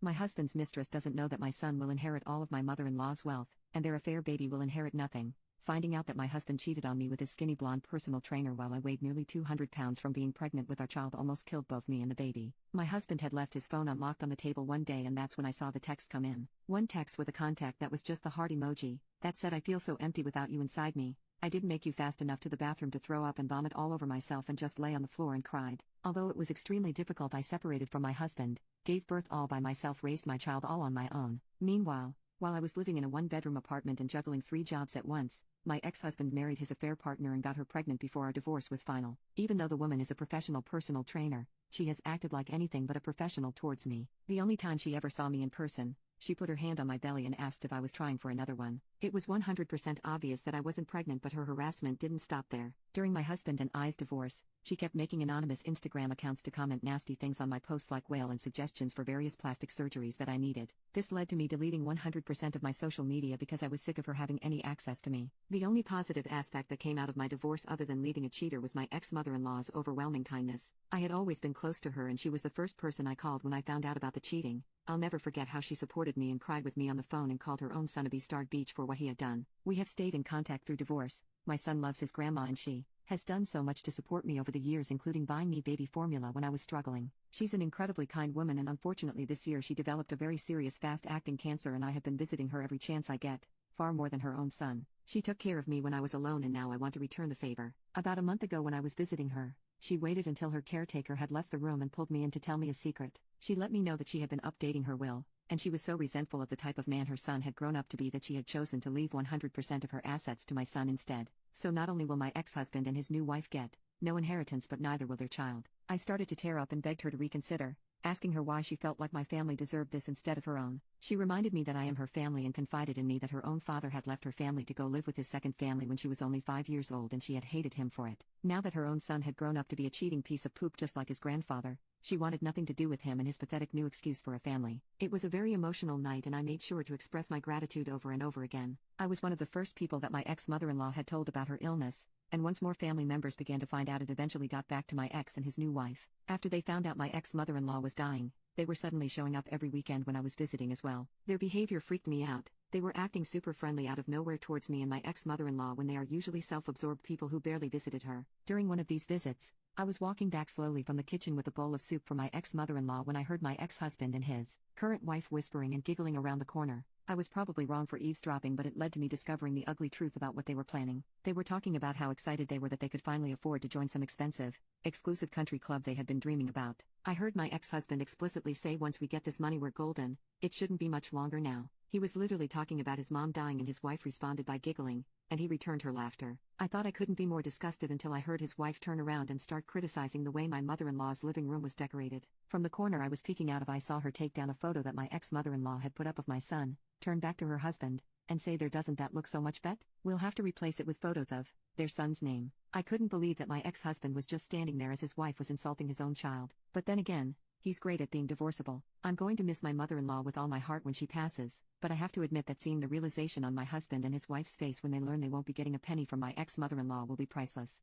My husband's mistress doesn't know that my son will inherit all of my mother-in-law's wealth, and their affair baby will inherit nothing. Finding out that my husband cheated on me with his skinny blonde personal trainer while I weighed nearly 200 pounds from being pregnant with our child almost killed both me and the baby. My husband had left his phone unlocked on the table one day, and that's when I saw the text come in. One text with a contact that was just the heart emoji, that said, "I feel so empty without you inside me. I didn't make you fast enough to the bathroom to throw up and vomit all over myself and just lay on the floor and cried." Although it was extremely difficult, I separated from my husband, gave birth all by myself, raised my child all on my own. Meanwhile, while I was living in a one-bedroom apartment and juggling 3 jobs at once, my ex-husband married his affair partner and got her pregnant before our divorce was final. Even though the woman is a professional personal trainer, she has acted like anything but a professional towards me. The only time she ever saw me in person, she put her hand on my belly and asked if I was trying for another one. It was 100% obvious that I wasn't pregnant, but her harassment didn't stop there. During my husband and I's divorce, she kept making anonymous Instagram accounts to comment nasty things on my posts like whale and suggestions for various plastic surgeries that I needed. This led to me deleting 100% of my social media because I was sick of her having any access to me. The only positive aspect that came out of my divorce other than leaving a cheater was my ex-mother-in-law's overwhelming kindness. I had always been close to her and she was the first person I called when I found out about the cheating. I'll never forget how she supported me and cried with me on the phone and called her own son a bastard beach for what he had done. We have stayed in contact through divorce. My son loves his grandma and she has done so much to support me over the years, including buying me baby formula when I was struggling. She's an incredibly kind woman, and unfortunately this year she developed a very serious fast-acting cancer, and I have been visiting her every chance I get, far more than her own son. She took care of me when I was alone, and now I want to return the favor. About a month ago when I was visiting her, she waited until her caretaker had left the room and pulled me in to tell me a secret. She let me know that she had been updating her will, and she was so resentful of the type of man her son had grown up to be that she had chosen to leave 100% of her assets to my son instead. So not only will my ex-husband and his new wife get no inheritance, but neither will their child. I started to tear up and begged her to reconsider, asking her why she felt like my family deserved this instead of her own. She reminded me that I am her family and confided in me that her own father had left her family to go live with his second family when she was only 5 years old, and she had hated him for it. Now that her own son had grown up to be a cheating piece of poop just like his grandfather, she wanted nothing to do with him and his pathetic new excuse for a family. It was a very emotional night, and I made sure to express my gratitude over and over again. I was one of the first people that my ex-mother-in-law had told about her illness, and once more family members began to find out, it eventually got back to my ex and his new wife. After they found out my ex-mother-in-law was dying, they were suddenly showing up every weekend when I was visiting as well. Their behavior freaked me out. They were acting super friendly out of nowhere towards me and my ex-mother-in-law when they are usually self-absorbed people who barely visited her. During one of these visits, I was walking back slowly from the kitchen with a bowl of soup for my ex-mother-in-law when I heard my ex-husband and his current wife whispering and giggling around the corner. I was probably wrong for eavesdropping, but it led to me discovering the ugly truth about what they were planning. They were talking about how excited they were that they could finally afford to join some expensive, exclusive country club they had been dreaming about. I heard my ex-husband explicitly say, "Once we get this money, we're golden. It shouldn't be much longer now." He was literally talking about his mom dying, and his wife responded by giggling, and he returned her laughter. I thought I couldn't be more disgusted until I heard his wife turn around and start criticizing the way my mother-in-law's living room was decorated. From the corner I was peeking out of, I saw her take down a photo that my ex-mother-in-law had put up of my son, turn back to her husband, and say, "There, doesn't that look so much bet? We'll have to replace it with photos of their son's name." I couldn't believe that my ex-husband was just standing there as his wife was insulting his own child. But then again, he's great at being divorceable. I'm going to miss my mother-in-law with all my heart when she passes, but I have to admit that seeing the realization on my husband and his wife's face when they learn they won't be getting a penny from my ex-mother-in-law will be priceless.